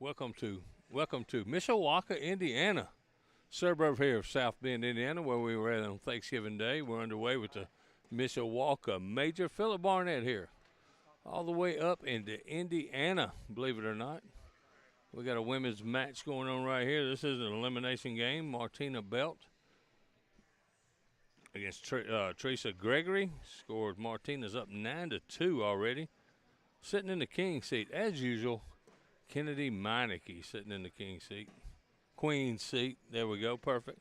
Welcome to Mishawaka, Indiana, suburb here of South Bend, Indiana, where we were at on Thanksgiving Day. We're underway with the Mishawaka Major. Philip Barnett here, all the way up into Indiana, believe it or not. We got a women's match going on right here. This is an elimination game. Martina Belt against Teresa Gregory. Scored Martina's up 9-2 already. Sitting in the king seat, as usual, Kennedy Meineke sitting in the king seat. Queen seat. There we go. Perfect.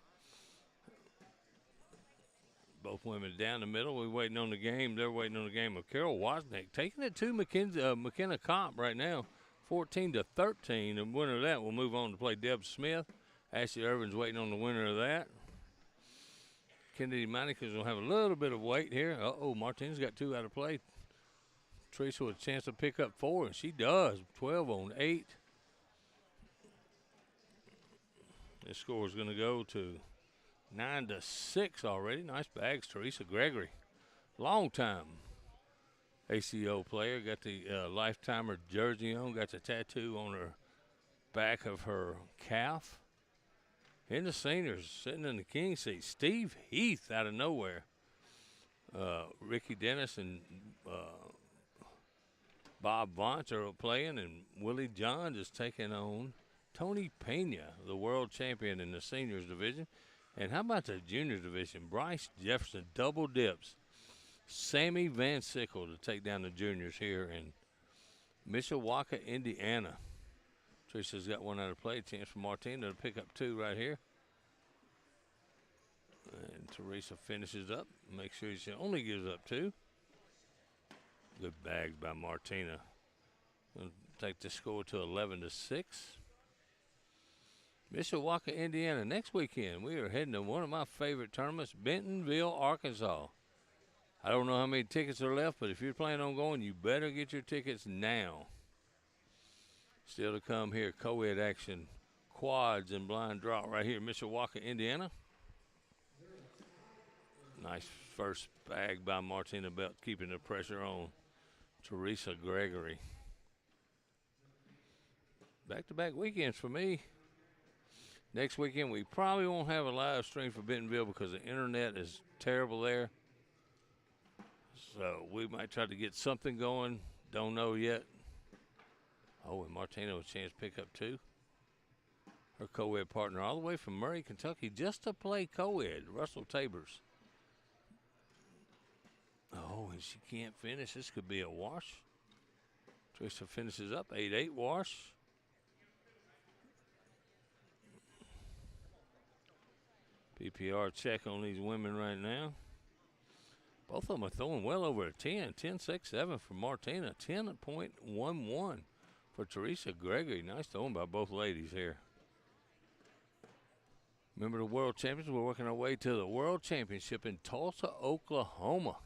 Both women down the middle. We're waiting on the game. They're waiting on the game of Carol Wozniak. Taking it to McKenna Comp right now, 14-13. The winner of that will move on to play Deb Smith. Ashley Irving's waiting on the winner of that. Kennedy Meineke's going to have a little bit of weight here. Uh-oh, Martina's got two out of play. Teresa with a chance to pick up four, and she does. 12-8. This score is going to go to 9-6 already. Nice bags, Teresa Gregory. Long time ACO player. Got the Lifetimer jersey on. Got the tattoo on her back of her calf. In the seniors, sitting in the king seat, Steve Heath out of nowhere. Ricky Dennis and Bob Vance are playing, and Willie John is taking on Tony Pena, the world champion in the seniors division. And how about the juniors division? Bryce Jefferson double dips. Sammy Van Sickle to take down the juniors here in Mishawaka, Indiana. Teresa's got one out of play. Chance for Martina to pick up two right here. And Teresa finishes up. Make sure she only gives up two. Good bags by Martina. Gonna take the score to 11-6. Mishawaka, Indiana. Next weekend, we are heading to one of my favorite tournaments, Bentonville, Arkansas. I don't know how many tickets are left, but if you're planning on going, you better get your tickets now. Still to come here, co-ed action, quads and blind draw right here, Mishawaka, Indiana. Nice first bag by Martina Belt, keeping the pressure on Teresa Gregory. Back-to-back weekends for me. Next weekend, we probably won't have a live stream for Bentonville because the internet is terrible there. So we might try to get something going. Don't know yet. Oh, and Martina with a chance to pick up two. Her co-ed partner all the way from Murray, Kentucky, just to play co-ed, Russell Tabers. Oh, and she can't finish. This could be a wash. Teresa finishes up, 8-8 wash. PPR check on these women right now. Both of them are throwing well over a 10. 10-6-7 for Martina. 10.11 for Teresa Gregory. Nice throwing by both ladies here. Remember the World Champions? We're working our way to the World Championship in Tulsa, Oklahoma.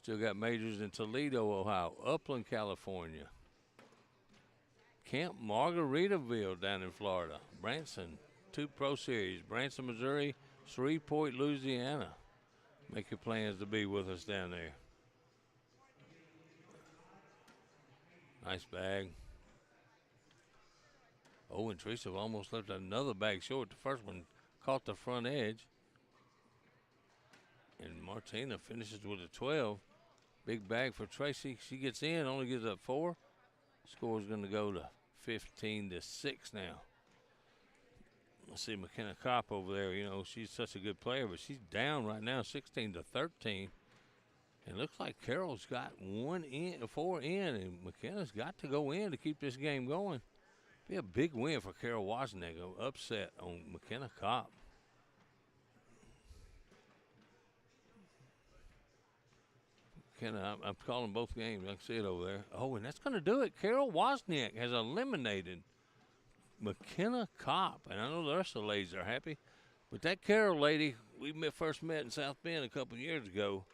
Still got majors in Toledo, Ohio, Upland, California, Camp Margaritaville down in Florida, Branson, 2 Pro Series, Branson, Missouri, Shreveport, Louisiana. Make your plans to be with us down there. Nice bag. Oh, and Teresa almost left another bag short. The first one caught the front edge. And Martina finishes with a 12. Big bag for Tracy. She gets in, only gives up 4. Score's going to go to 15-6 now. Let's see McKenna Kopp over there. You know, she's such a good player, but she's down right now, 16-13. And looks like Carol's got 4 in, and McKenna's got to go in to keep this game going. Be a big win for Carol Wozniak, upset on McKenna Kopp. I'm calling both games. I can see it over there. Oh, and that's going to do it. Carol Wozniak has eliminated McKenna Kopp. And I know the rest of the ladies are happy. But that Carol lady, we first met in South Bend a couple of years ago.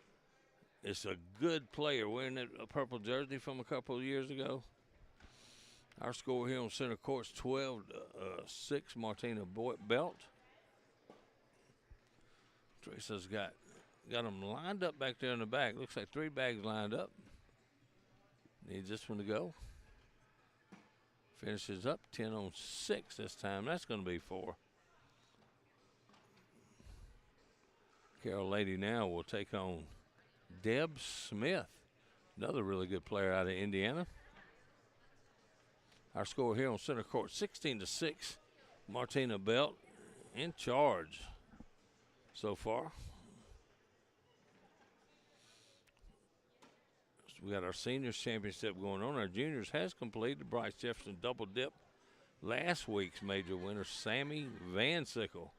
It's a good player wearing that purple jersey from a couple of years ago. Our score here on center court's 12-6, Martina Belt. Teresa's got them lined up back there in the back. Looks like 3 bags lined up. Needs this one to go. Finishes up 10 on 6 this time. That's going to be 4. Carroll Lady now will take on Deb Smith, another really good player out of Indiana. Our score here on center court, 16-6. Martina Belt in charge so far. So we got our seniors championship going on. Our juniors has completed. Bryce Jefferson double dip. Last week's major winner, Sammy Van Sickle.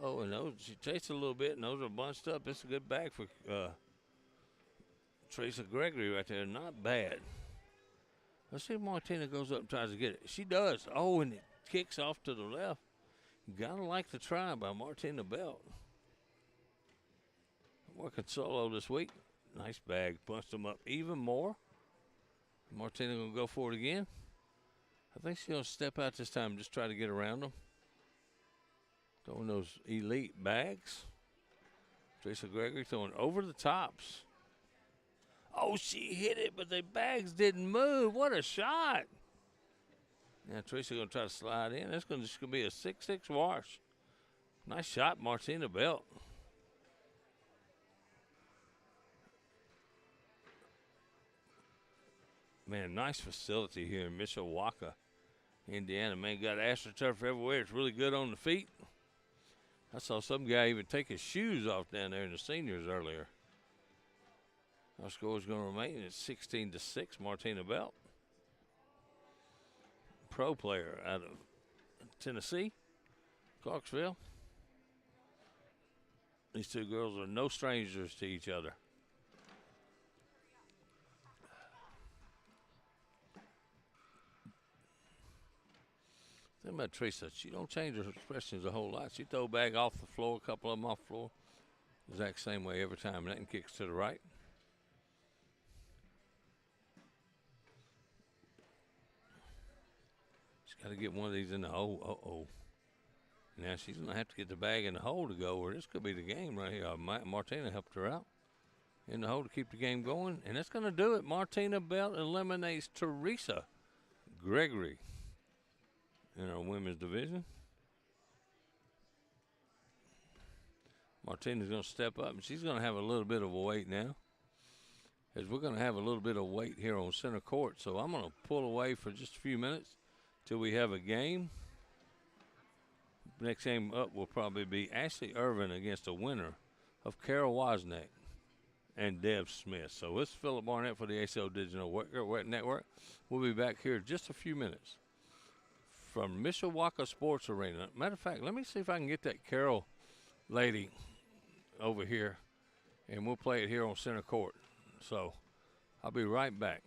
And those, she tastes a little bit, and those are bunched up. It's a good bag for Teresa Gregory right there. Not bad. Let's see if Martina goes up and tries to get it. She does. Oh, and it kicks off to the left. Gotta like the try by Martina Belt. Working solo this week. Nice bag. Bunched them up even more. Martina gonna go for it again. I think she's gonna step out this time and just try to get around them. Throwing those elite bags. Teresa Gregory throwing over the tops. Oh, she hit it, but the bags didn't move. What a shot. Now Teresa going to try to slide in. That's going to be a 6-6 wash. Nice shot, Martina Belt. Man, nice facility here in Mishawaka, Indiana. Man, got AstroTurf everywhere. It's really good on the feet. I saw some guy even take his shoes off down there in the seniors earlier. Our score is going to remain at 16-6, Martina Belt. Pro player out of Tennessee, Clarksville. These two girls are no strangers to each other. Think about Teresa. She don't change her expressions a whole lot. She throw a bag off the floor, a couple of them off the floor. Exact same way every time. Nothing kicks to the right. Got to get one of these in the hole. Now she's going to have to get the bag in the hole to go, or this could be the game right here. Martina helped her out in the hole to keep the game going, and that's going to do it. Martina Belt eliminates Teresa Gregory in our women's division. Martina's going to step up, and she's going to have a little bit of a wait now, as we're going to have a little bit of weight here on center court. So I'm going to pull away for just a few minutes till we have a game. Next game up will probably be Ashley Irving against a winner of Carol Wozniak and Deb Smith. So this is Philip Barnett for the ACO Digital Network. We'll be back here in just a few minutes from Mishawaka Sports Arena. Matter of fact, let me see if I can get that Carol lady over here, and we'll play it here on center court. So I'll be right back.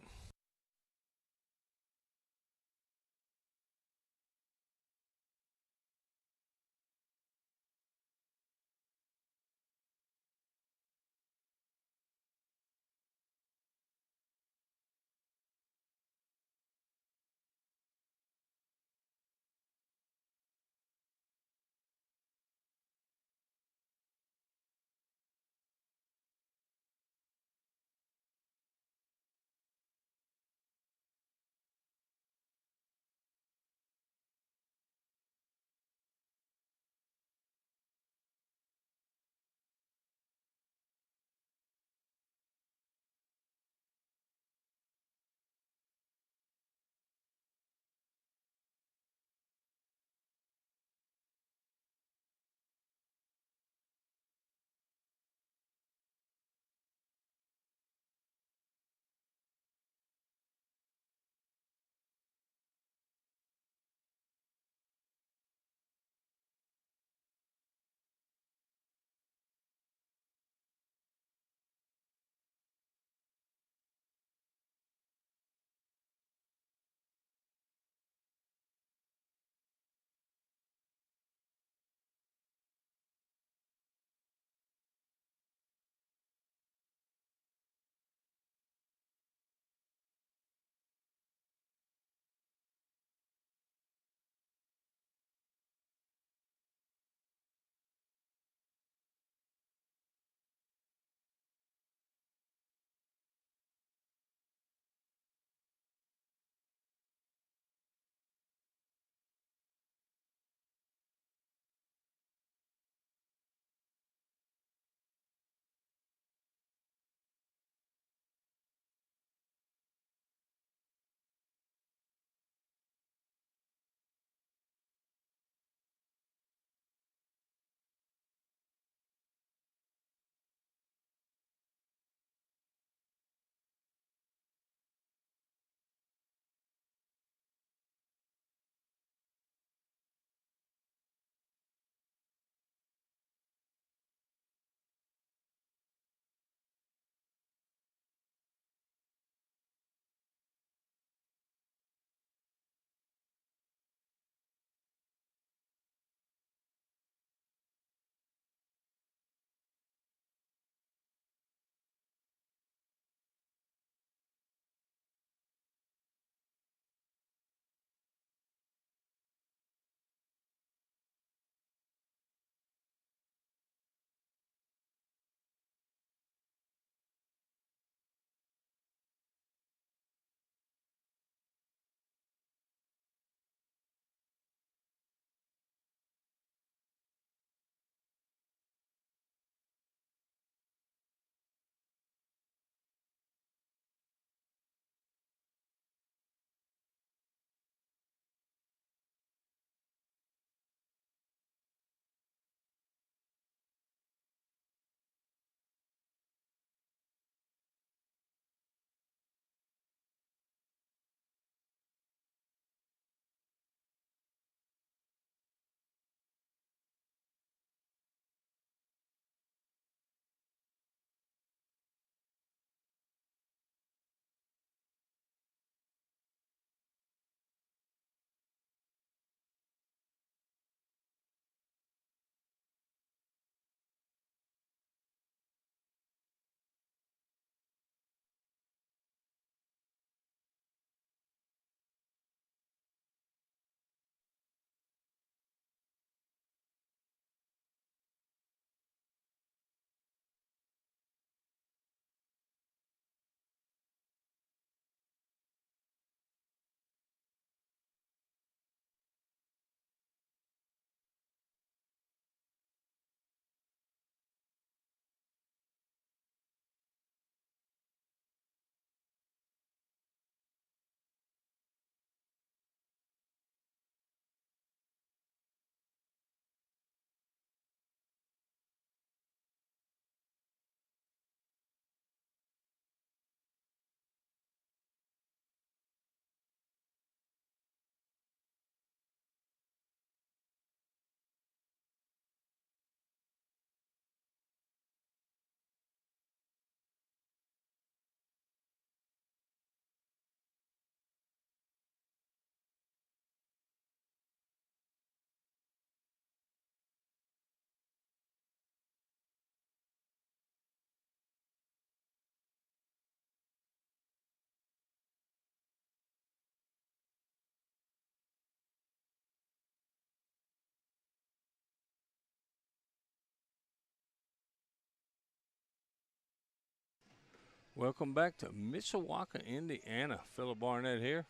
Welcome back to Mishawaka, Indiana. Philip Barnett here,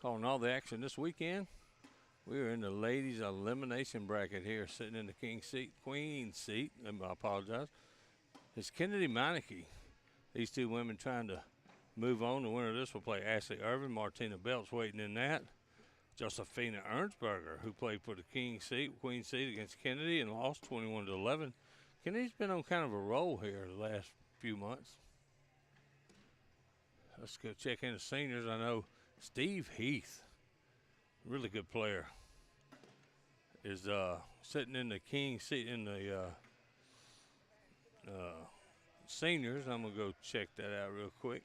calling all the action this weekend. We are in the ladies' elimination bracket here, sitting in the queen seat. I apologize. It's Kennedy Meineke. These two women trying to move on. The winner of this will play Ashley Irving. Martina Belt's waiting in that. Josephina Ernsberger, who played for the queen seat against Kennedy and lost 21-11. Kennedy's been on kind of a roll here the last few months. Let's go check in the seniors. I know Steve Heath, really good player, is sitting in the king seat in the seniors. I'm going to go check that out real quick.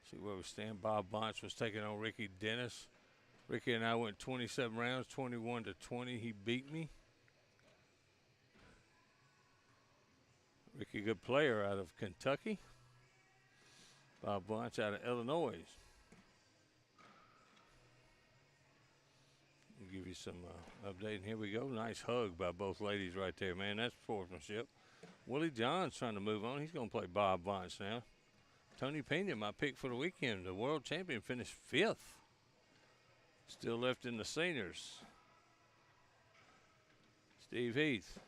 See where we stand. Bob Bunch was taking on Ricky Dennis. Ricky and I went 27 rounds, 21-20. He beat me. Ricky, good player out of Kentucky. Bob Bunch out of Illinois. I'll give you some update. Here we go. Nice hug by both ladies right there, man. That's sportsmanship. Willie John's trying to move on. He's going to play Bob Bunch now. Tony Pena, my pick for the weekend. The world champion finished 5th. Still left in the seniors. Steve Heath.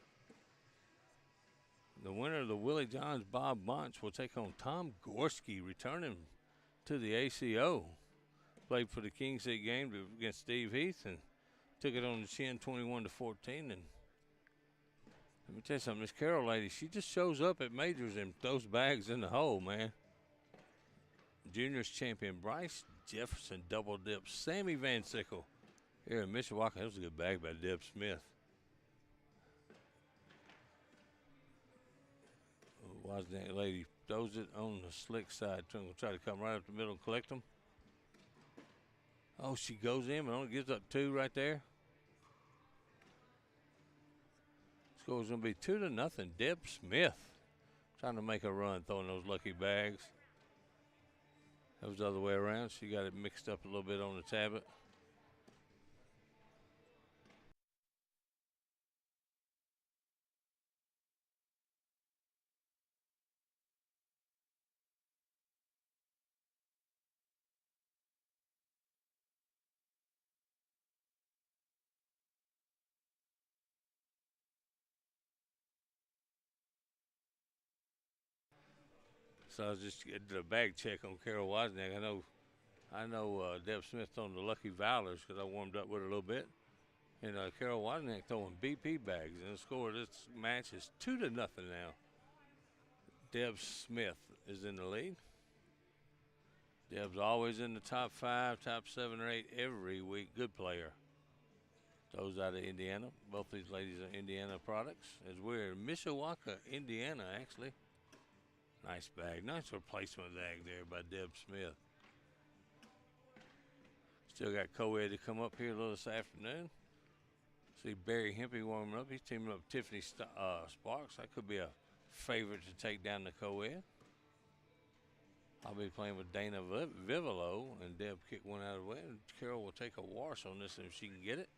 The winner of the Willie Johns Bob Bunch will take on Tom Gorski, returning to the ACO. Played for the King Seat game against Steve Heath and took it on the chin 21-14. And let me tell you something, this Carroll lady, she just shows up at majors and throws bags in the hole, man. Juniors champion Bryce Jefferson double dip Sammy Van Sickle here in Mishawaka. That was a good bag by Deb Smith. Wozniak lady throws it on the slick side. Try to come right up the middle and collect them. Oh, she goes in but only gives up 2 right there. Score's going to be 2-0. Deb Smith trying to make a run, throwing those lucky bags. That was the other way around. She got it mixed up a little bit on the tablet. So I was just did a bag check on Carol Wozniak. I know Deb Smith throwing the Lucky Valors because I warmed up with her a little bit. And Carol Wozniak throwing BP bags. And the score of this match is 2-0 now. Deb Smith is in the lead. Deb's always in the top 5, top 7 or 8 every week. Good player. Those out of Indiana. Both these ladies are Indiana products. As we're in Mishawaka, Indiana, actually. Nice bag. Nice replacement bag there by Deb Smith. Still got co-ed to come up here a little this afternoon. See Barry Hempy warming up. He's teaming up with Tiffany Sparks. That could be a favorite to take down the co-ed. I'll be playing with Dana Vivolo, and Deb kicked one out of the way. And Carol will take a wash on this if she can get it.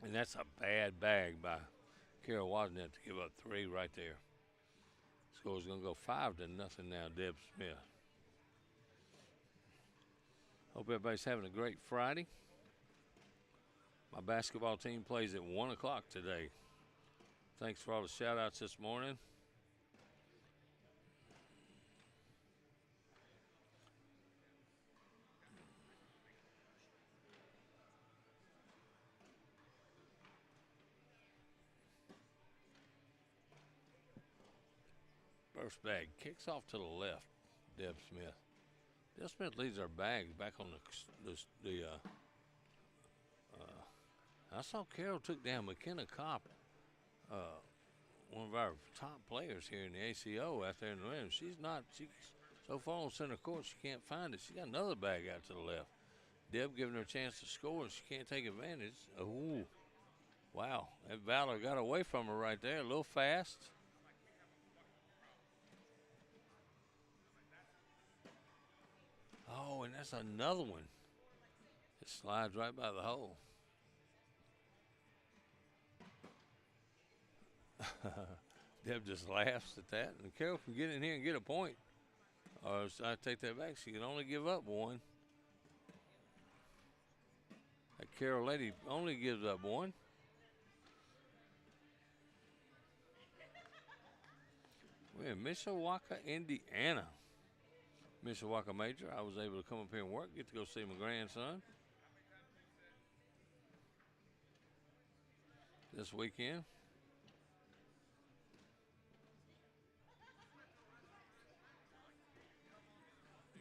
And that's a bad bag by Carol Wozniak to give up 3 right there. Score's going to go 5-0 now, Deb Smith. Hope everybody's having a great Friday. My basketball team plays at 1 o'clock today. Thanks for all the shout-outs this morning. First bag kicks off to the left, Deb Smith. Deb Smith leaves our bags back on I saw Carol took down McKenna Kopp, one of our top players here in the ACO out there in the rim. She's so far on center court she can't find it. She got another bag out to the left. Deb giving her a chance to score and she can't take advantage. Ooh, wow, that Valor got away from her right there, a little fast. Oh, and that's another one. It slides right by the hole. Deb just laughs at that. And Carol can get in here and get a point. Or I take that back. She can only give up one. That Carol lady only gives up one. We're in Mishawaka, Indiana. Mishawaka Major. I was able to come up here and work, get to go see my grandson this weekend.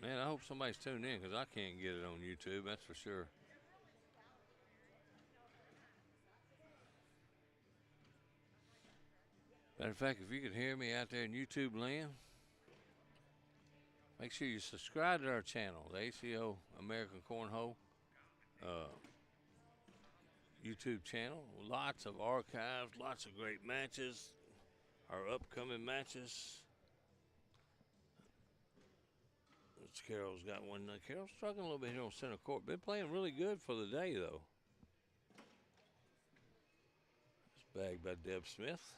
Man, I hope somebody's tuned in because I can't get it on YouTube, that's for sure. Matter of fact, if you could hear me out there in YouTube land, make sure you subscribe to our channel, the ACO American Cornhole YouTube channel. Lots of archives, lots of great matches, our upcoming matches. Carol's got one. Carol's struggling a little bit here on center court. Been playing really good for the day, though. It's bagged by Deb Smith.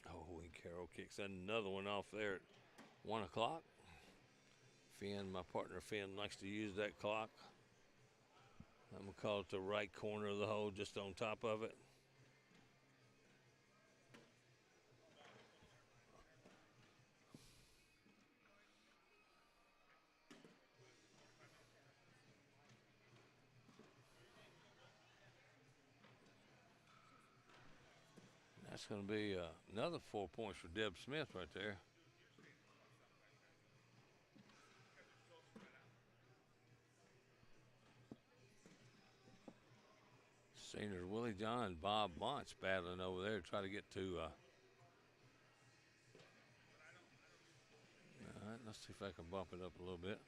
Oh, and Carol kicks another one off there at 1 o'clock. Finn, my partner Finn, likes to use that clock. I'm going to call it the right corner of the hole, just on top of it. That's going to be another 4 points for Deb Smith right there. Seniors Willie John and Bob Montz battling over there to try to get to. All right, let's see if I can bump it up a little bit.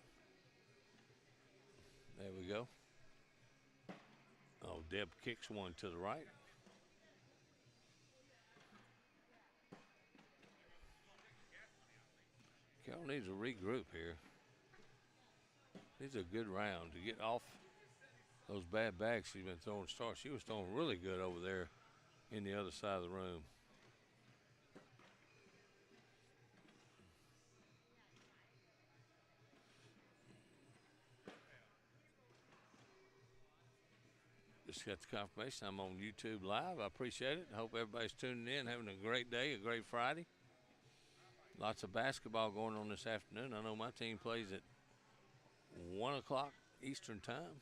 There we go. Oh, Deb kicks one to the right. Carol needs to regroup here. Needs a good round to get off those bad bags she's been throwing start. She was throwing really good over there in the other side of the room. Just got the confirmation I'm on YouTube Live. I appreciate it. I hope everybody's tuning in, having a great day, a great Friday. Lots of basketball going on this afternoon. I know my team plays at 1 o'clock Eastern time.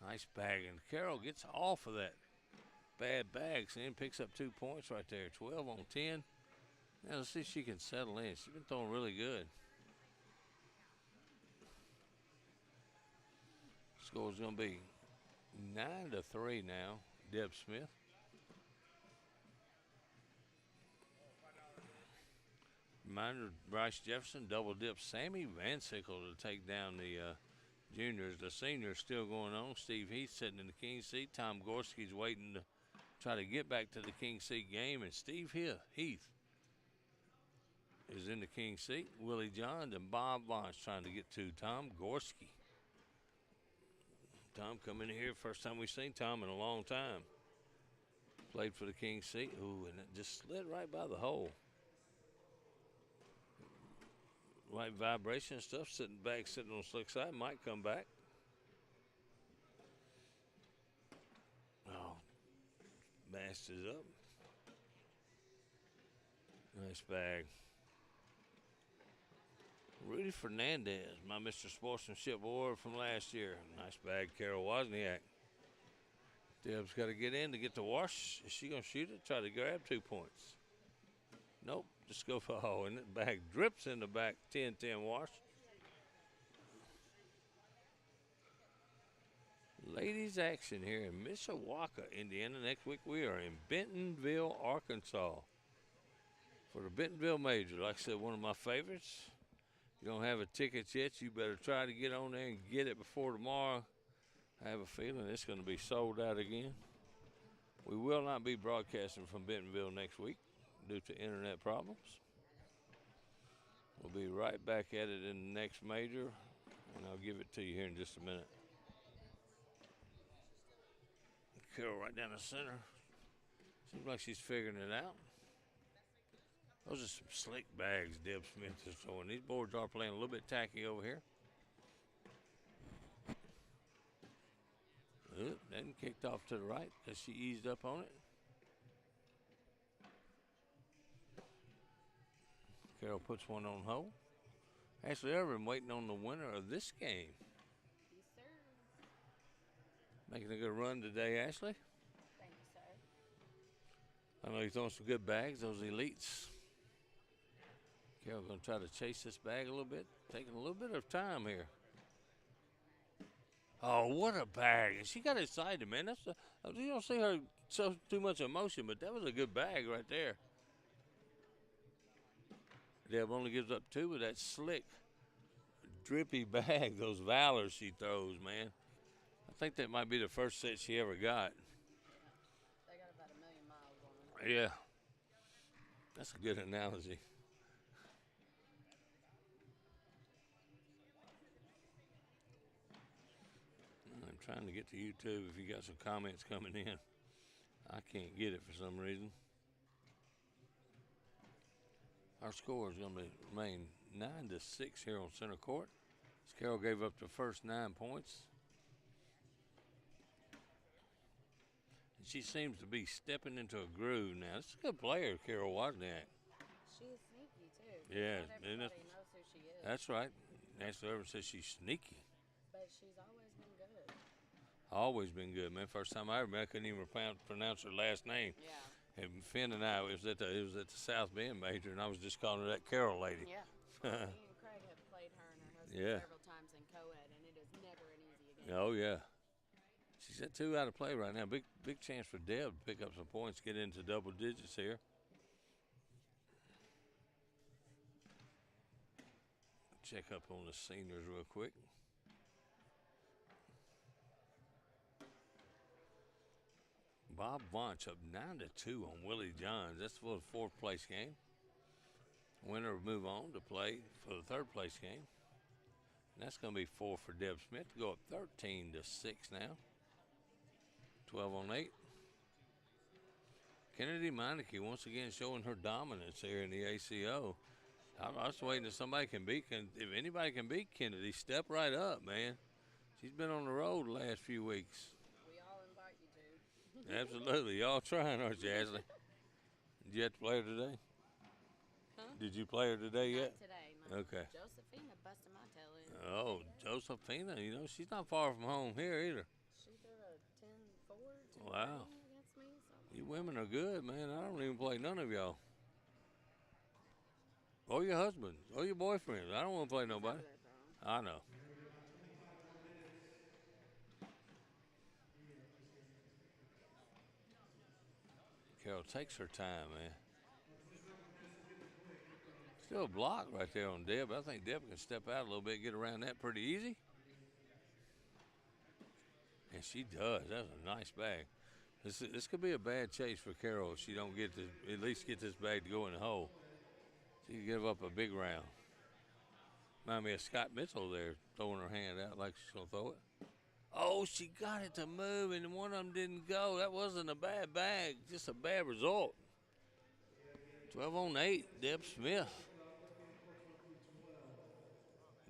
Nice bag, and Carol gets off of that bad bag and picks up 2 points right there. 12 on 10. Now let's see if she can settle in. She's been throwing really good. Score's going to be 9-3 now. Deb Smith. Reminder, Bryce Jefferson double dip Sammy Van Sickle to take down the juniors. The seniors still going on. Steve Heath sitting in the king seat. Tom Gorski's waiting to try to get back to the king seat game. And Steve Heath is in the king seat. Willie John and Bob Vance trying to get to Tom Gorski. Tom coming in here. First time we've seen Tom in a long time. Played for the king seat. Ooh, and it just slid right by the hole. Right vibration stuff, sitting on the slick side, might come back. Oh, mashed it up. Nice bag. Rudy Fernandez, my Mr. Sportsmanship award from last year. Nice bag, Carol Wozniak. Deb's got to get in to get the wash. Is she going to shoot it? Try to grab 2 points. Nope. Just go for and that bag drips in the back. 10-10 wash. Ladies action here in Mishawaka, Indiana. Next week we are in Bentonville, Arkansas for the Bentonville Major. Like I said, one of my favorites. If you don't have a ticket yet, you better try to get on there and get it before tomorrow. I have a feeling it's going to be sold out again. We will not be broadcasting from Bentonville next week due to internet problems. We'll be right back at it in the next major, and I'll give it to you here in just a minute. Carol right down the center. Seems like she's figuring it out. Those are some slick bags Deb Smith is throwing. These boards are playing a little bit tacky over here. Oop, then kicked off to the right because she eased up on it. Carol puts one on hold. Ashley Irving waiting on the winner of this game. Yes, sir. Making a good run today, Ashley. Thank you, sir. I know you're throwing some good bags, those elites. Carol going to try to chase this bag a little bit, taking a little bit of time here. Oh, what a bag. And she got excited, man. You don't see her show too much emotion, but that was a good bag right there. Deb only gives up 2 with that slick, drippy bag, those Valors she throws, man. I think that might be the first set she ever got. They got about 1,000,000 miles on them. Yeah. That's a good analogy. I'm trying to get to YouTube if you got some comments coming in. I can't get it for some reason. Our score is going to remain 9-6 here on center court. As Carol gave up the first 9 points. And she seems to be stepping into a groove now. This is a good player, Carol Wozniak. She is sneaky, too. Yeah. Not everybody knows who she is. That's right. Ashley Irving says she's sneaky. But she's always been good. Always been good, man. First time I ever met, I couldn't even pronounce her last name. Yeah. And Finn and I, it was at the South Bend major, and I was just calling her that Carol lady. Yeah. Me and Craig have played her and her husband several times in co-ed, and it is never an easy game. Oh, yeah. She's at 2 out of play right now. Big chance for Deb to pick up some points, get into double digits here. Check up on the seniors real quick. Bob Vonch up 9-2 on Willie Johns. That's for the 4th place game. Winner will move on to play for the 3rd place game. And that's going to be 4 for Deb Smith to go up 13-6 now. 12 on 8. Kennedy Meineke once again showing her dominance here in the ACO. I was waiting if somebody can beat. If anybody can beat Kennedy, step right up, man. She's been on the road the last few weeks. Absolutely. Y'all trying, aren't you, Ashley? Did you have to play her today? Huh? Did you play her today yet? Not today, no. Okay. Josephina busted my tail in. Oh, Josephina, she's not far from home here either. She threw a 10-4, 10 Wow. against me. So You women are good, man. I don't even play none of y'all. Or your husband, or your boyfriend. I don't want to play nobody. I know. Carol takes her time, man. Still a block right there on Deb. I think Deb can step out a little bit, get around that pretty easy. And she does. That's a nice bag. This could be a bad chase for Carol if she don't get to at least get this bag to go in the hole. She can give up a big round. Remind me of Scott Mitchell there, throwing her hand out like she's going to throw it. Oh, she got it to move, and one of them didn't go. That wasn't a bad bag, just a bad result. 12 on 8, Deb Smith.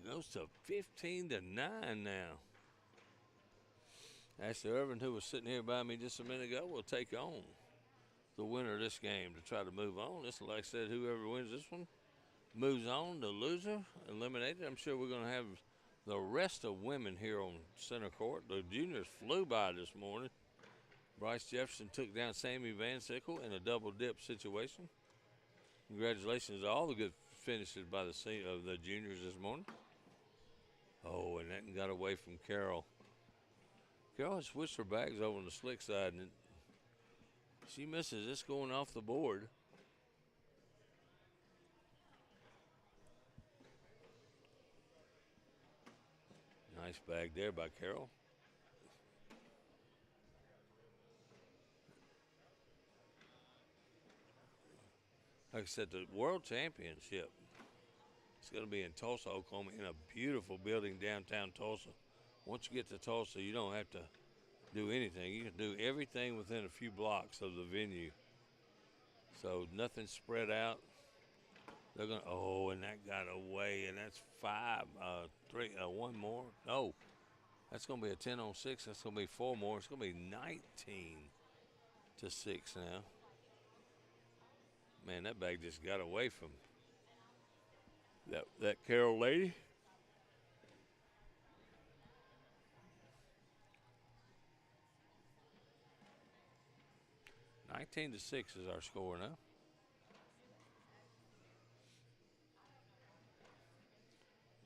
Goes to 15-9 now. Ashley Irving, who was sitting here by me just a minute ago, will take on the winner of this game to try to move on. This, like I said, whoever wins this one moves on. The loser eliminated. I'm sure we're going to have the rest of women here on center court. The juniors flew by this morning. Bryce Jefferson took down Sammy Van Sickle in a double dip situation. Congratulations to all the good finishes by the juniors this morning. Oh, and that got away from Carol. Carol has switched her bags over on the slick side, and she misses. It's going off the board. Nice bag there by Carol. Like I said, the World Championship is going to be in Tulsa, Oklahoma, in a beautiful building downtown Tulsa. Once you get to Tulsa, you don't have to do anything. You can do everything within a few blocks of the venue. So nothing spread out. They're gonna. Oh, and that got away, and that's five. Three. One more. No, that's gonna be a 10-on-6. That's gonna be four more. It's gonna be 19-6 now. Man, that bag just got away from that Carol lady. 19-6 is our score now.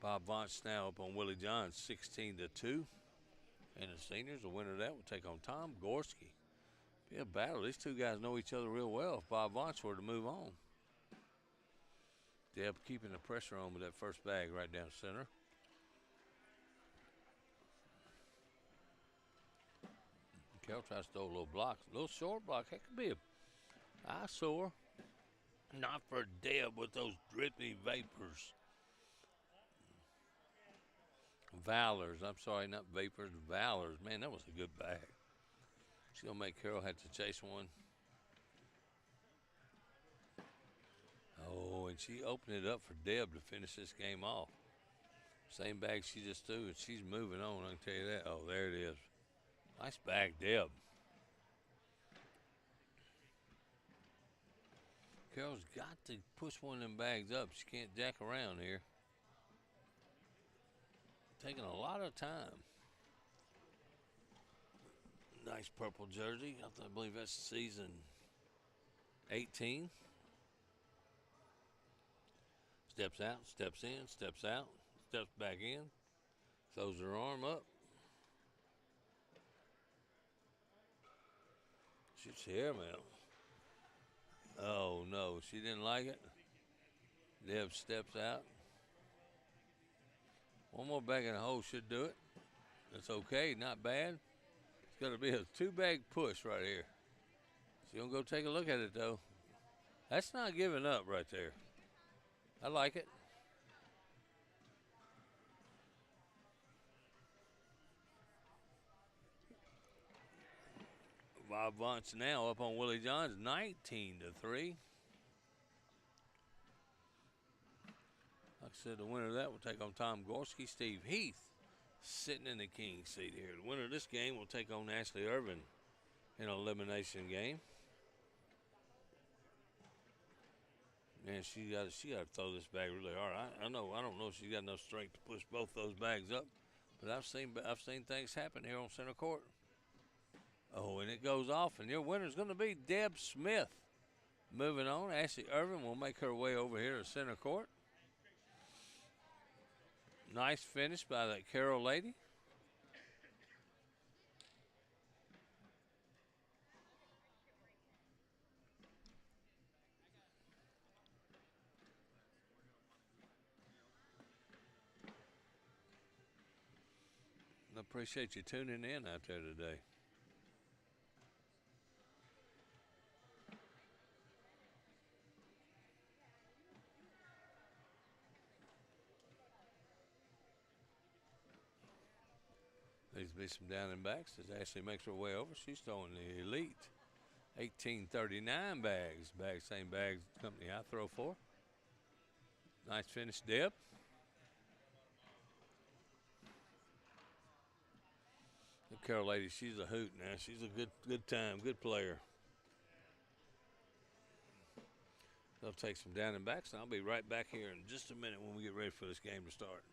Bob Vance now up on Willie Johns, 16-2. And the seniors, the winner of that, will take on Tom Gorski. Be a battle. These two guys know each other real well if Bob Vance were to move on. Deb keeping the pressure on with that first bag right down center. Carol tries to throw a little block. A little short block. That could be a eyesore. Not for Deb with those drippy vapors. Valors. I'm sorry, not vapors. Valors. Man, that was a good bag. She's going to make Carol have to chase one. Oh, and she opened it up for Deb to finish this game off. Same bag she just threw, and she's moving on, I can tell you that. Oh, there it is. Nice bag, Deb. Carol's got to push one of them bags up. She can't jack around here. Taking a lot of time. Nice purple jersey. I believe that's season 18. Steps out, steps in, steps out, steps back in. Throws her arm up. Shoots the air mail. Oh, no, she didn't like it. Deb steps out. One more bag in the hole should do it. That's okay, not bad. It's going to be a two-bag push right here. She's going to go take a look at it, though. That's not giving up right there. I like it. Bob Vance now up on Willie Johns, 19-3. Like I said, the winner of that will take on Tom Gorski. Steve Heath sitting in the king seat here. The winner of this game will take on Ashley Irving in an elimination game. Man, she got to throw this bag really hard. I don't know if she's got enough strength to push both those bags up, but I've seen things happen here on center court. Oh, and it goes off, and your winner is going to be Deb Smith. Moving on, Ashley Irving will make her way over here to center court. Nice finish by that Carol lady. I appreciate you tuning in out there today. Needs to be some down and backs as Ashley makes her way over. She's throwing the elite 1839 bags. Same bags company I throw for. Nice finish, Deb. The Carol lady, she's a hoot now. She's a good time, good player. They'll take some down and backs, and I'll be right back here in just a minute when we get ready for this game to start.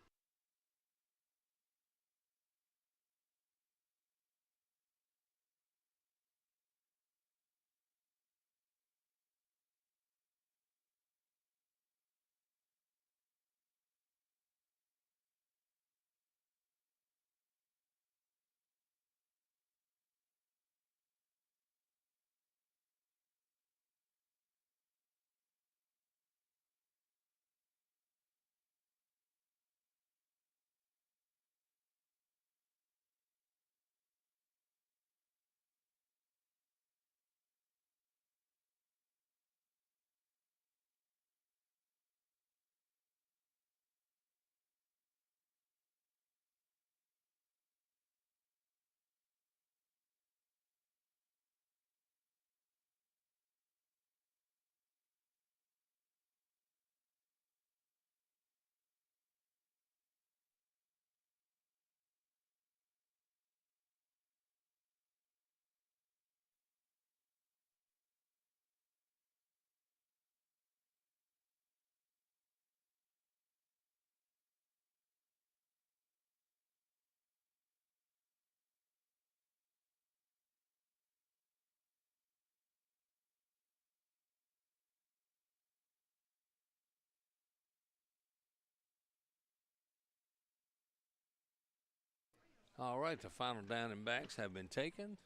All right, the final down and backs have been taken.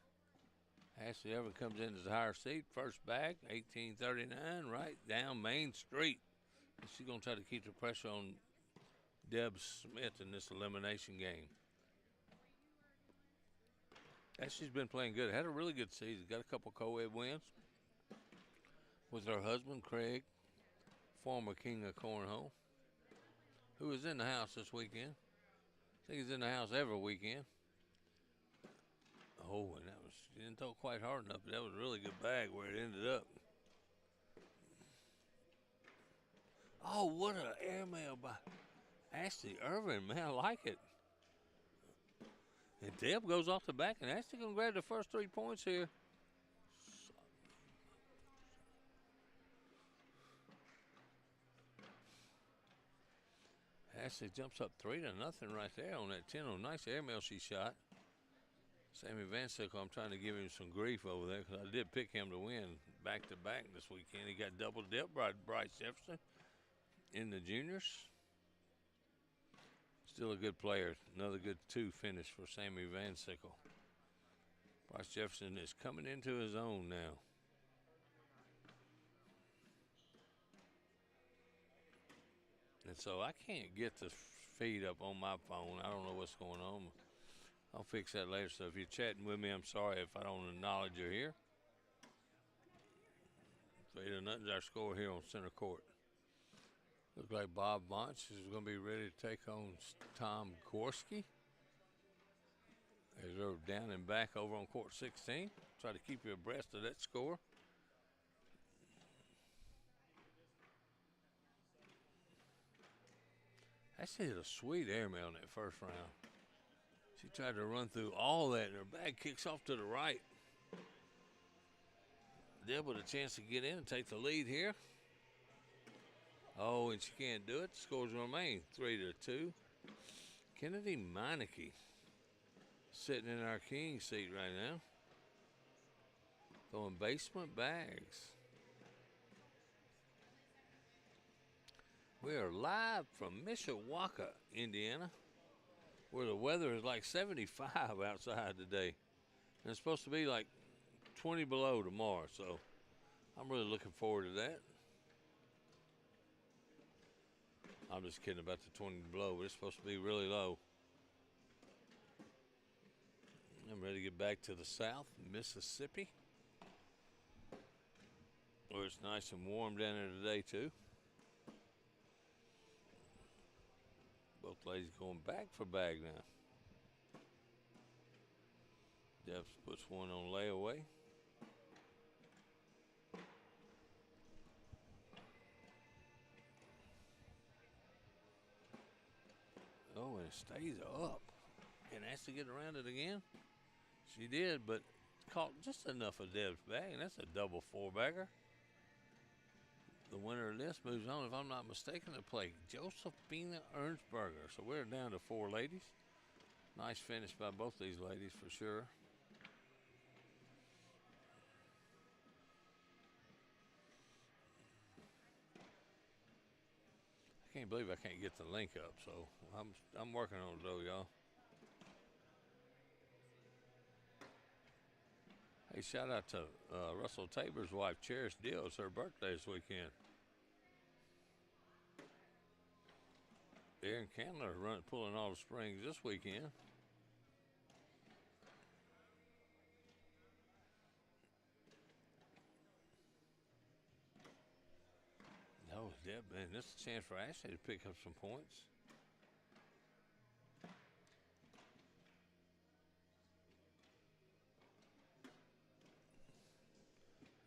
Ashley Irving comes in as the higher seat. First bag, 1839, right down Main Street. And she's going to try to keep the pressure on Deb Smith in this elimination game. Ashley's been playing good. Had a really good season. Got a couple co-ed wins with her husband, Craig, former king of Cornhole, who was in the house this weekend. I think he's in the house every weekend. Oh, and that was, she didn't throw quite hard enough, but that was a really good bag where it ended up. Oh, what an airmail by Ashley Irving, man. I like it. And Deb goes off the back, and Ashley going to grab the first 3 points here. Ashley jumps up 3-0 right there on that 10-0. Nice airmail she shot. Sammy Van Sickle, I'm trying to give him some grief over there because I did pick him to win back-to-back this weekend. He got double dip by Bryce Jefferson in the juniors. Still a good player. Another good 2 finish for Sammy Van Sickle. Bryce Jefferson is coming into his own now. And so I can't get the feed up on my phone. I don't know what's going on. I'll fix that later. So if you're chatting with me, I'm sorry if I don't acknowledge you're here. 3-0 is our score here on center court. Looks like Bob Bunch is going to be ready to take on Tom Gorski. As they're down and back over on court 16. Try to keep you abreast of that score. Ashley hit a sweet airmail in that first round. She tried to run through all that, and her bag kicks off to the right. Deb with a chance to get in and take the lead here. Oh, and she can't do it. The scores remain 3-2. Kennedy Meineke sitting in our king seat right now. Throwing basement bags. We are live from Mishawaka, Indiana, where the weather is like 75 outside today. And it's supposed to be like 20 below tomorrow, so I'm really looking forward to that. I'm just kidding about the 20 below, but it's supposed to be really low. I'm ready to get back to the south, Mississippi, where it's nice and warm down there today, too. Both ladies going back for bag now. Debs puts one on layaway. Oh, and it stays up. And has to get around it again. She did, but caught just enough of Deb's bag, and that's a double 4-bagger. The winner of this moves on, if I'm not mistaken, to play Josephina Ernstberger. So we're down to 4 ladies. Nice finish by both these ladies for sure. I can't believe I can't get the link up, so I'm working on it though, y'all. Hey, shout out to Russell Tabor's wife, Cherish Deal. It's her birthday this weekend. Aaron Candler pulling all the springs this weekend. No, Deb, man, this is a chance for Ashley to pick up some points.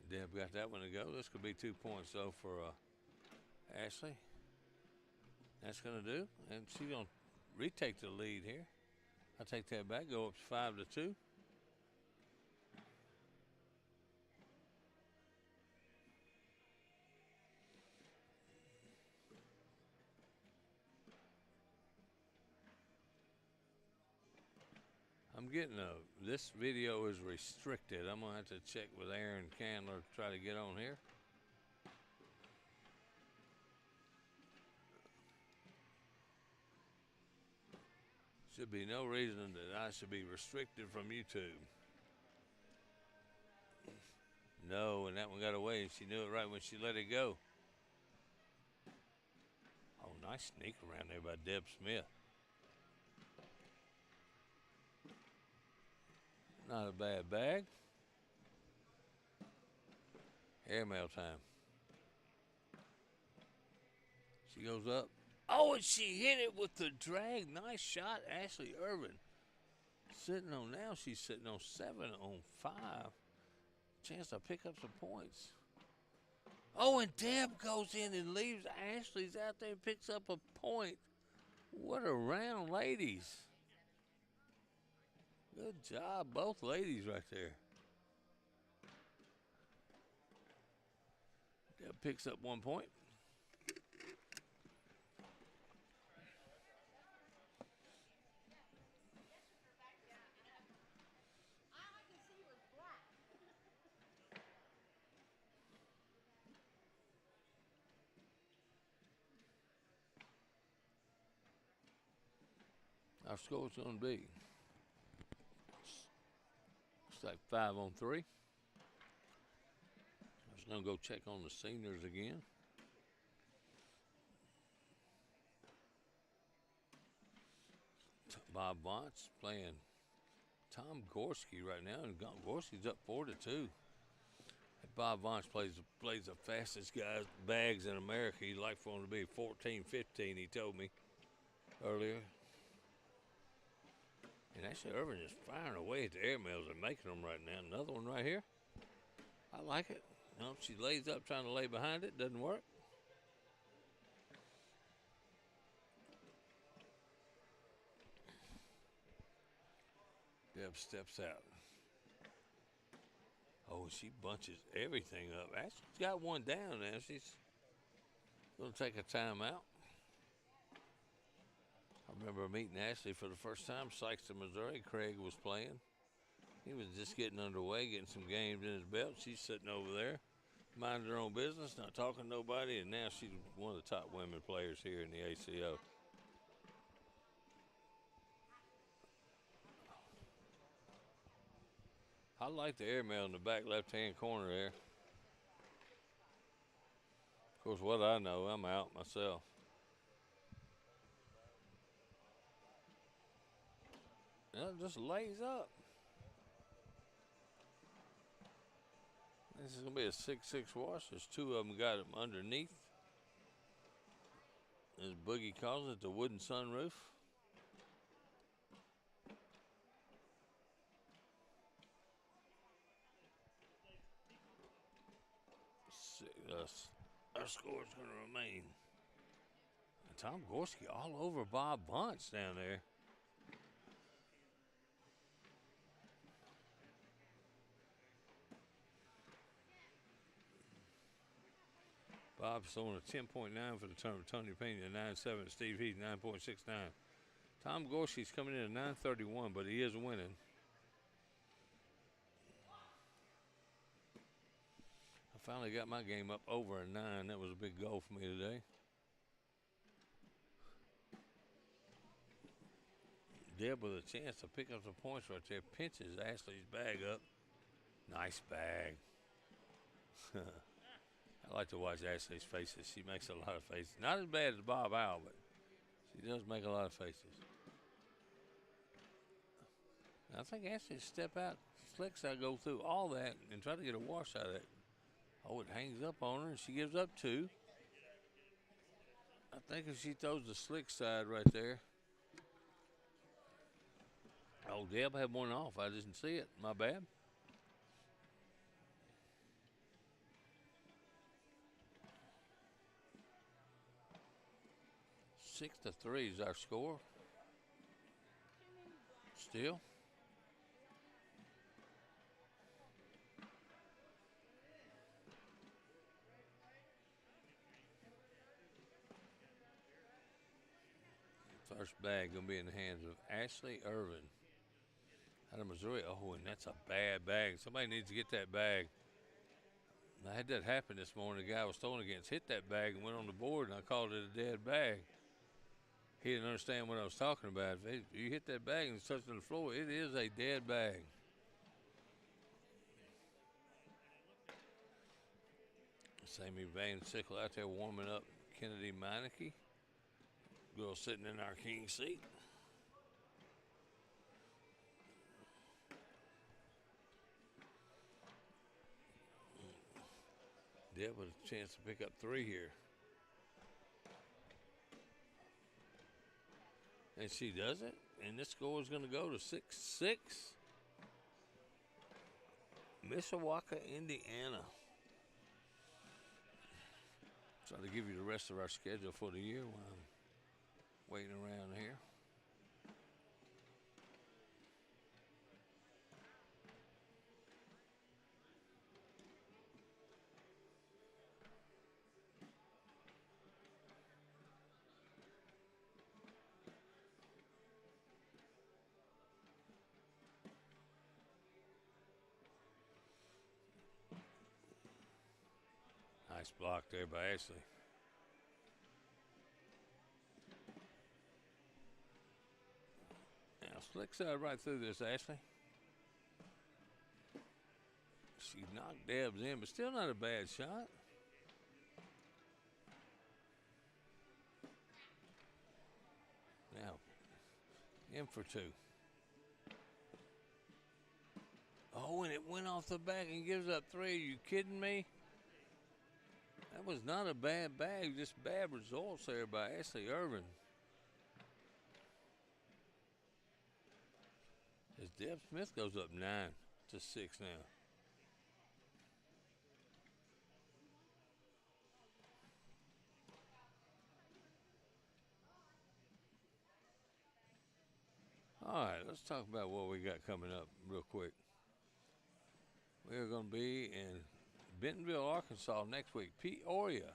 Deb got that one to go. This could be 2 points, though, for Ashley. That's going to do. And she's going to retake the lead here. I'll take that back, go up to 5-2. I'm getting this video is restricted. I'm going to have to check with Aaron Candler to try to get on here. Should be no reason that I should be restricted from YouTube. No, and that one got away, and she knew it right when she let it go. Oh, nice sneak around there by Deb Smith. Not a bad bag. Airmail time. She goes up. Oh, and she hit it with the drag. Nice shot, Ashley Irving. Now she's sitting on 7 on 5. Chance to pick up some points. Oh, and Deb goes in and leaves Ashley's out there and picks up a point. What a round, ladies. Good job, both ladies right there. Deb picks up 1 point. Our score is going to be, it's like 5 on 3. I'm just going to go check on the seniors again. Bob Vance playing Tom Gorski right now, and Gorski's up 4-2. Bob Vance plays the fastest guy bags in America. He'd like for him to be 14, 15, he told me earlier. And actually, Irving is firing away at the airmails and making them right now. Another one right here. I like it. No, she lays up trying to lay behind it. Doesn't work. Deb steps out. Oh, she bunches everything up. Ashley's got one down now. She's going to take a timeout. I remember meeting Ashley for the first time, Sykeston, Missouri. Craig was playing. He was just getting underway, getting some games in his belt. She's sitting over there, minding her own business, not talking to nobody, and now she's one of the top women players here in the ACO. I like the airmail in the back left-hand corner there. Of course, what I know, I'm out myself. It just lays up. This is going to be a 6-6 wash. There's 2 of them got them underneath. As Boogie calls it, the wooden sunroof. Our score is going to remain. And Tom Gorski all over Bob Bunce down there. Bob's throwing a 10.9 for the term. Tony Pena, 9.7. Steve Heath, 9.69. Tom Gorski's coming in at 9.31, but he is winning. I finally got my game up over a 9. That was a big goal for me today. Deb with a chance to pick up some points right there. Pinches Ashley's bag up. Nice bag. I like to watch Ashley's faces. She makes a lot of faces. Not as bad as Bob Al, but she does make a lot of faces. I think Ashley step out, slicks out, go through all that and try to get a wash out of it. Oh, it hangs up on her and she gives up 2. I think if she throws the slick side right there. Oh, Deb had one off. I didn't see it. My bad. Six to 3 is our score. Still. First bag going to be in the hands of Ashley Irving out of Missouri. Oh, and that's a bad bag. Somebody needs to get that bag. I had that happen this morning. The guy I was throwing against hit that bag and went on the board, and I called it a dead bag. He didn't understand what I was talking about. If you hit that bag and it's touching the floor, it is a dead bag. Sammy Van Sickle out there warming up Kennedy Meineke. Girl sitting in our king seat. Deb with a chance to pick up 3 here. And she does it. And this score is going to go to 6-6. Mishawaka, Indiana. Try to give you the rest of our schedule for the year while I'm waiting around here. Nice block there by Ashley. Now slick side right through this, Ashley. She knocked Debs in, but still not a bad shot. Now, in for 2. Oh, and it went off the back and gives up 3. Are you kidding me? That was not a bad bag, just bad results there by Ashley Irving. As Deb Smith goes up 9-6 now. All right, let's talk about what we got coming up real quick. We are going to be in Bentonville, Arkansas next week. Peoria,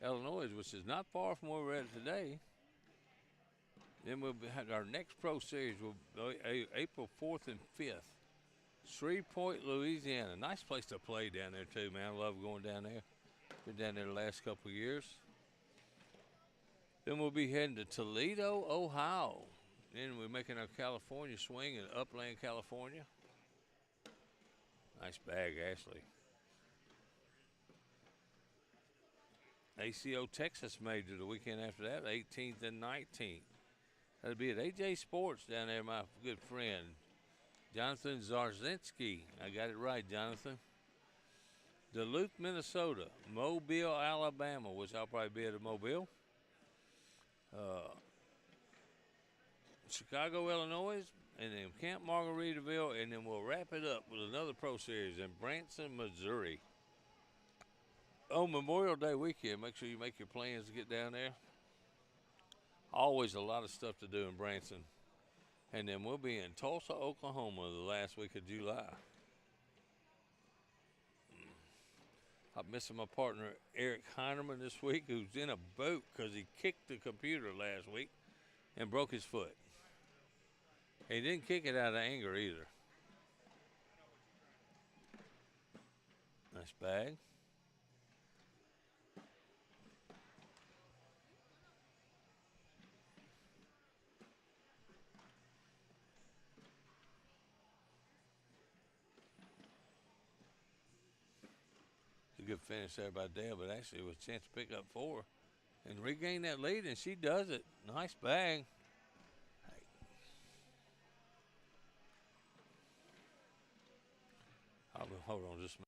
Illinois, which is not far from where we're at today. Then we'll have our next Pro Series will be April 4th and 5th. Shreveport, Louisiana. Nice place to play down there, too, man. I love going down there. Been down there the last couple of years. Then we'll be heading to Toledo, Ohio. Then we're making our California swing in Upland, California. Nice bag, Ashley. ACO Texas Major the weekend after that, 18th and 19th. That'll be at AJ Sports down there, my good friend, Jonathan Zarzinski. I got it right, Jonathan. Duluth, Minnesota. Mobile, Alabama, which I'll probably be at Mobile. Chicago, Illinois, and then Camp Margaritaville, and then we'll wrap it up with another Pro Series in Branson, Missouri. On Memorial Day weekend, make sure you make your plans to get down there. Always a lot of stuff to do in Branson. And then we'll be in Tulsa, Oklahoma the last week of July. I'm missing my partner, Eric Heinerman, this week, who's in a boat because he kicked the computer last week and broke his foot. He didn't kick it out of anger either. Nice bag. It's a good finish there by Dale, but actually it was a chance to pick up 4 and regain that lead, and she does it. Nice bag. Hold on just a minute.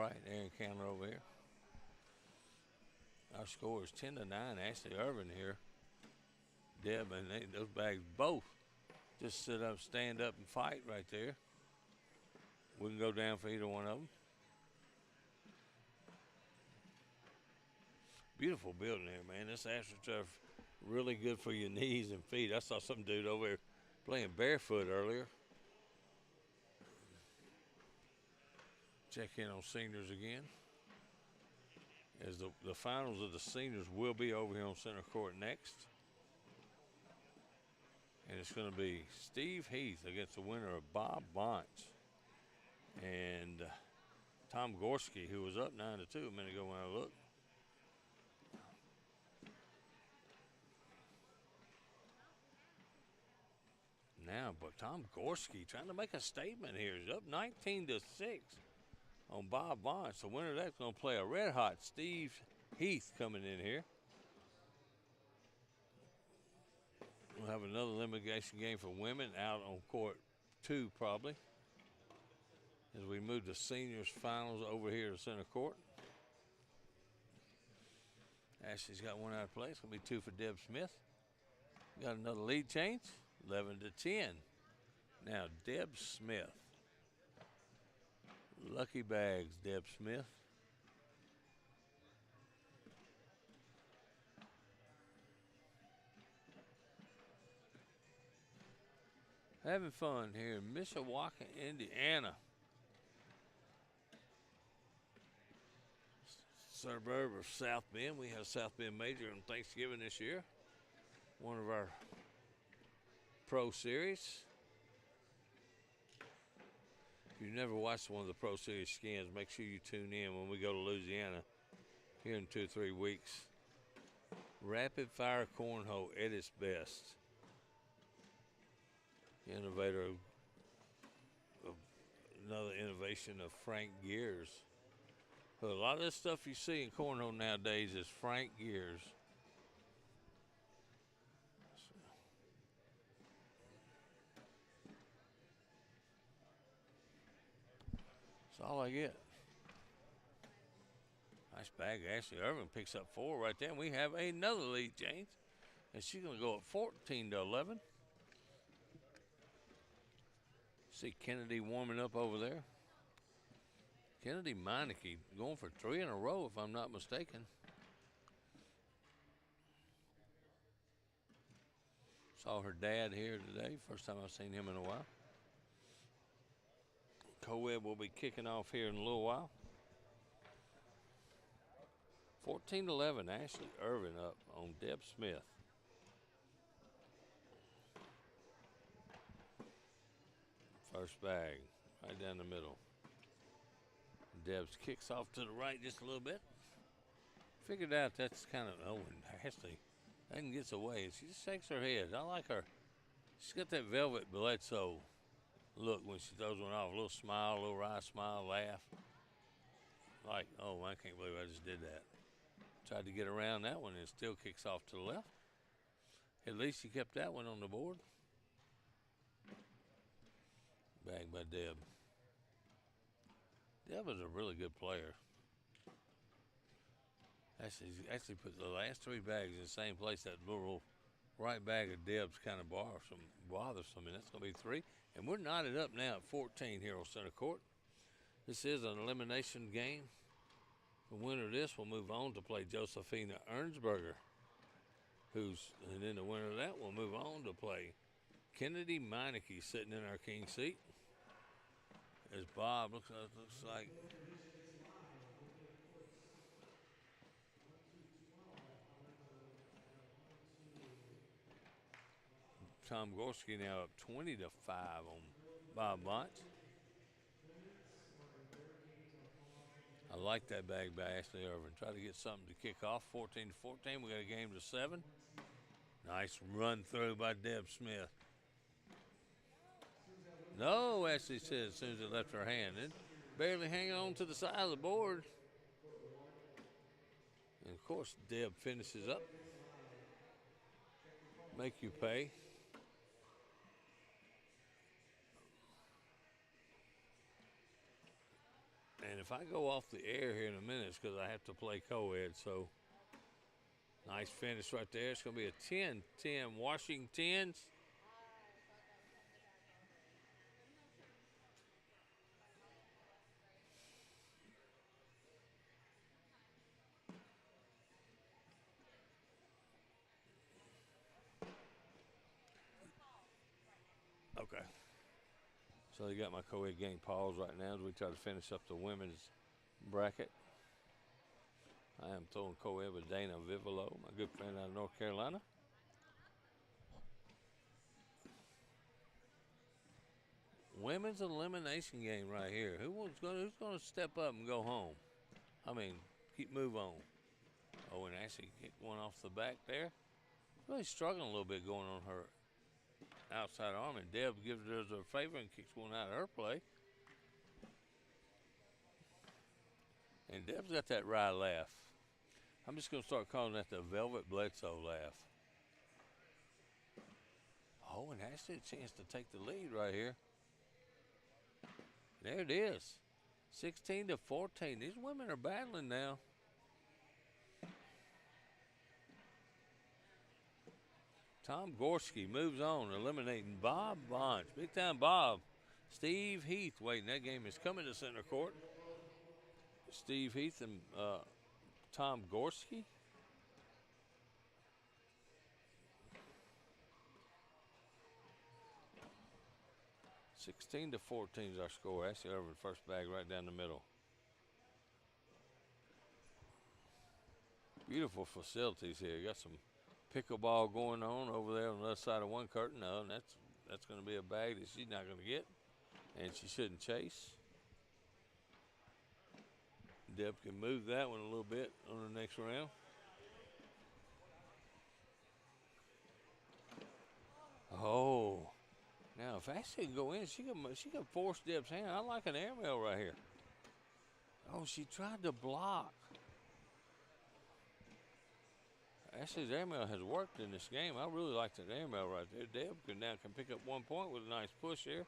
right, Aaron Candler over here. Our score is 10-9. Ashley Irving here. Deb and those bags both just sit up, stand up, and fight right there. We can go down for either one of them. Beautiful building here, man. This AstroTurf really good for your knees and feet. I saw some dude over there playing barefoot earlier. Check in on seniors again. As the finals of the seniors will be over here on center court next. And it's going to be Steve Heath against the winner of Bob Bunch and Tom Gorski, who was up 9-2 a minute ago when I looked. Now, but Tom Gorski trying to make a statement here. He's up 19-6 on Bob Bunch. The winner of that's going to play a red hot Steve Heath coming in here. We'll have another elimination game for women out on court 2 probably. As we move the seniors finals over here to center court. Ashley's got one out of play. It's going to be 2 for Deb Smith. Got another lead change, 11-10. Now Deb Smith. Lucky bags, Deb Smith. Having fun here in Mishawaka, Indiana. Suburb of South Bend. We have South Bend Major on Thanksgiving this year. One of our pro series. If you've never watched one of the pro series skins, make sure you tune in when we go to Louisiana here in 2 or 3 weeks. Rapid fire cornhole at its best. Innovator of another innovation of Frank Gears. But a lot of this stuff you see in cornhole nowadays is Frank Gears. That's all I get. Nice bag. Ashley Irving picks up 4 right there. And we have another lead change. And she's going to go up 14-11. See Kennedy warming up over there. Kennedy Meineke going for 3 in a row, if I'm not mistaken. Saw her dad here today. First time I've seen him in a while. Co-ed will be kicking off here in a little while. 14-11, Ashley Irving up on Deb Smith. First bag, right down the middle. Debs kicks off to the right just a little bit. Figured out that's kind of, oh, and Ashley, that gets away. She just shakes her head. I like her. She's got that Velvet Bledsoe look when she throws one off. A little smile, a little wry smile, laugh. Like, oh, I can't believe I just did that. Tried to get around that one and still kicks off to the left. At least she kept that one on the board. Bag by Deb. Deb is a really good player. Actually put the last 3 bags in the same place. That little right bag of Deb's kind of bothersome, and that's going to be 3. And we're knotted up now at 14 here on center court. This is an elimination game. The winner of this will move on to play Josephina Ernsberger, and then the winner of that will move on to play Kennedy Meineke, sitting in our king seat. As Bob looks like Tom Gorski now up 20-5 on Bob Bunch. I like that bag by Ashley Irving. Try to get something to kick off. 14-14. We got a game to 7. Nice run through by Deb Smith. No, Ashley said as soon as it left her hand. It barely hanging on to the side of the board. And of course, Deb finishes up. Make you pay. And if I go off the air here in a minute, it's because I have to play co-ed. So nice finish right there. It's going to be a 10-10 Washingtons. Okay. So you got my co-ed game paused right now as we try to finish up the women's bracket. I am throwing co-ed with Dana Vivolo, my good friend out of North Carolina. Women's elimination game right here. Who's going to step up and go home? I mean, move on. Oh, and actually kicked one off the back there. Really struggling a little bit going on her outside arm, and Deb gives her a favor and kicks one out of her play. And Deb's got that wry laugh. I'm just going to start calling that the Velvet Bledsoe laugh. Oh, and Ashley a chance to take the lead right here. There it is. 16-14. These women are battling now. Tom Gorski moves on, eliminating Bob Bonch. Big time Bob. Steve Heath waiting. That game is coming to center court. Steve Heath and Tom Gorski. (16-14) is our score. Ashley Irving, first bag right down the middle. Beautiful facilities here. You got some pickleball going on over there on the other side of one curtain. No, and that's going to be a bag that she's not going to get, and she shouldn't chase. Deb can move that one a little bit on the next round. Oh, now if Ashley can go in, she can force Deb's hand. I like an airmail right here. Oh, she tried to block. Ashley's airmail has worked in this game. I really like that airmail right there. Deb can pick up 1 point with a nice push here.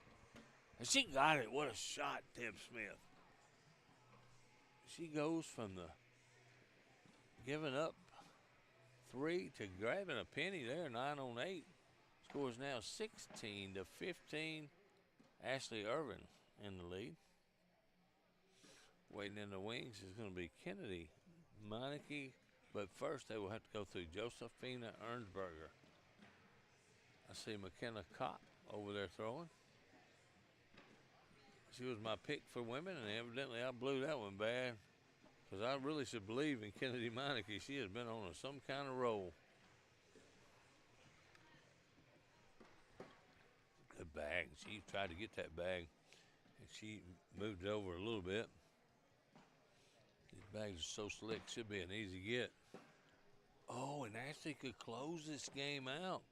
And she got it. What a shot, Deb Smith. She goes from the giving up 3 to grabbing a penny there, 9 on 8. Score is now 16-15. Ashley Irving in the lead. Waiting in the wings is going to be Kennedy Meineke. But first, they will have to go through Josephina Ernsberger. I see McKenna Kopp over there throwing. She was my pick for women, and evidently I blew that one bad because I really should believe in Kennedy Meineke. She has been on some kind of roll. Good bag. She tried to get that bag, and she moved it over a little bit. These bags are so slick, should be an easy get. Oh, and Ashley could close this game out.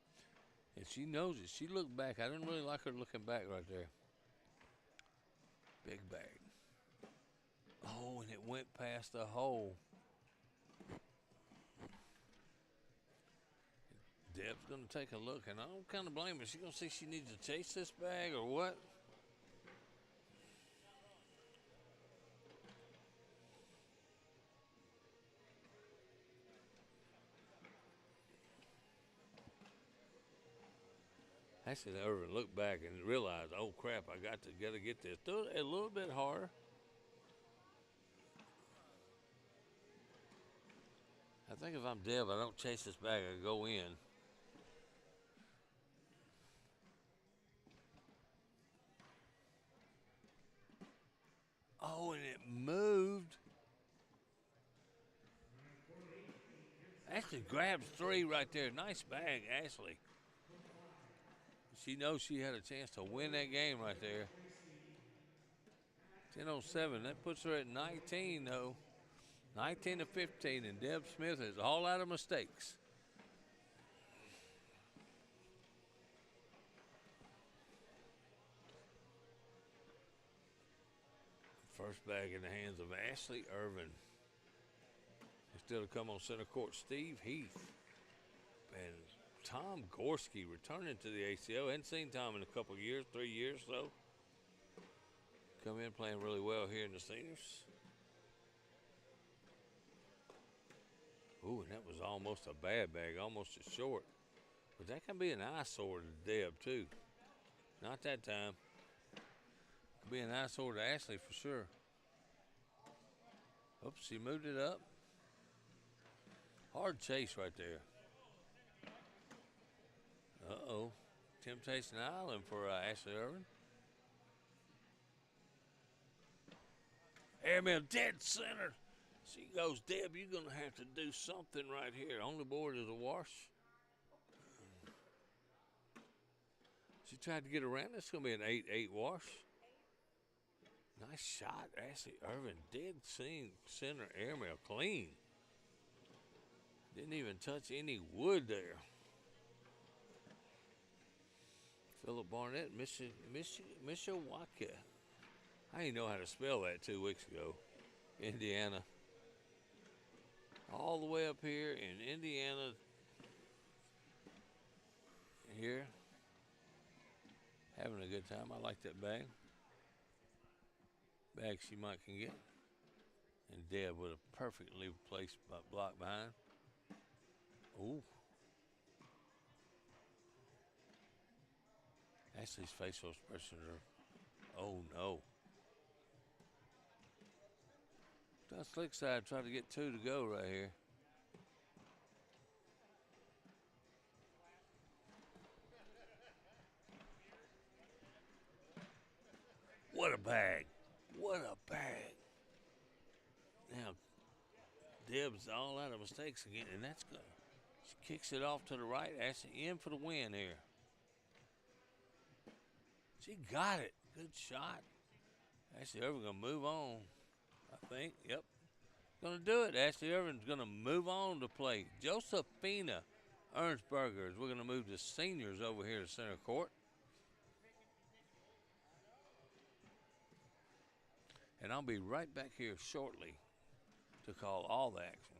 And she knows it. She looked back. I didn't really like her looking back right there. Big bag. Oh, and it went past the hole. Deb's going to take a look, and I don't kind of blame her. She's going to see she needs to chase this bag or what. Actually, Irving looked back and realized, oh crap, I got to get this. Do it a little bit harder. I think if I'm Deb, I don't chase this bag, I go in. Oh, and it moved. Ashley grabs 3 right there. Nice bag, Ashley. She knows she had a chance to win that game right there. 10:07. That puts her at 19, though. 19-15, and Deb Smith is all out of mistakes. First bag in the hands of Ashley Irving. Still to come on center court, Steve Heath. And Tom Gorski returning to the ACO. Hadn't seen Tom in a couple years, 3 years so. come in playing really well here in the seniors. Ooh, and that was almost a bad bag, almost a short. But that can be an eyesore to Deb, too. Not that time. Could be an eyesore to Ashley for sure. Oops, she moved it up. Hard chase right there. Uh-oh. Temptation Island for Ashley Irving. Airmail dead center. She goes, Deb, you're going to have to do something right here. On the board is a wash. She tried to get around. It's going to be an 8-8 wash. Nice shot, Ashley Irving. Dead center airmail clean. Didn't even touch any wood there. Philip Barnett, Mishawaka. I didn't know how to spell that 2 weeks ago. Indiana. All the way up here in Indiana. Here. Having a good time. I like that bag. Bag she might can get. And Deb with a perfectly placed block behind. Ooh. Ashley's facial expressions are, oh no. Down slick side, try to get 2 to go right here. What a bag. What a bag. Now, Deb's all out of mistakes again, and that's good. She kicks it off to the right. Ashley in for the win here. She got it. Good shot. Ashley Irving going to move on, I think. Yep. Going to do it. Ashley Irving's going to move on to play Josephina Ernstberger. We're going to move the seniors over here to center court. And I'll be right back here shortly to call all the action.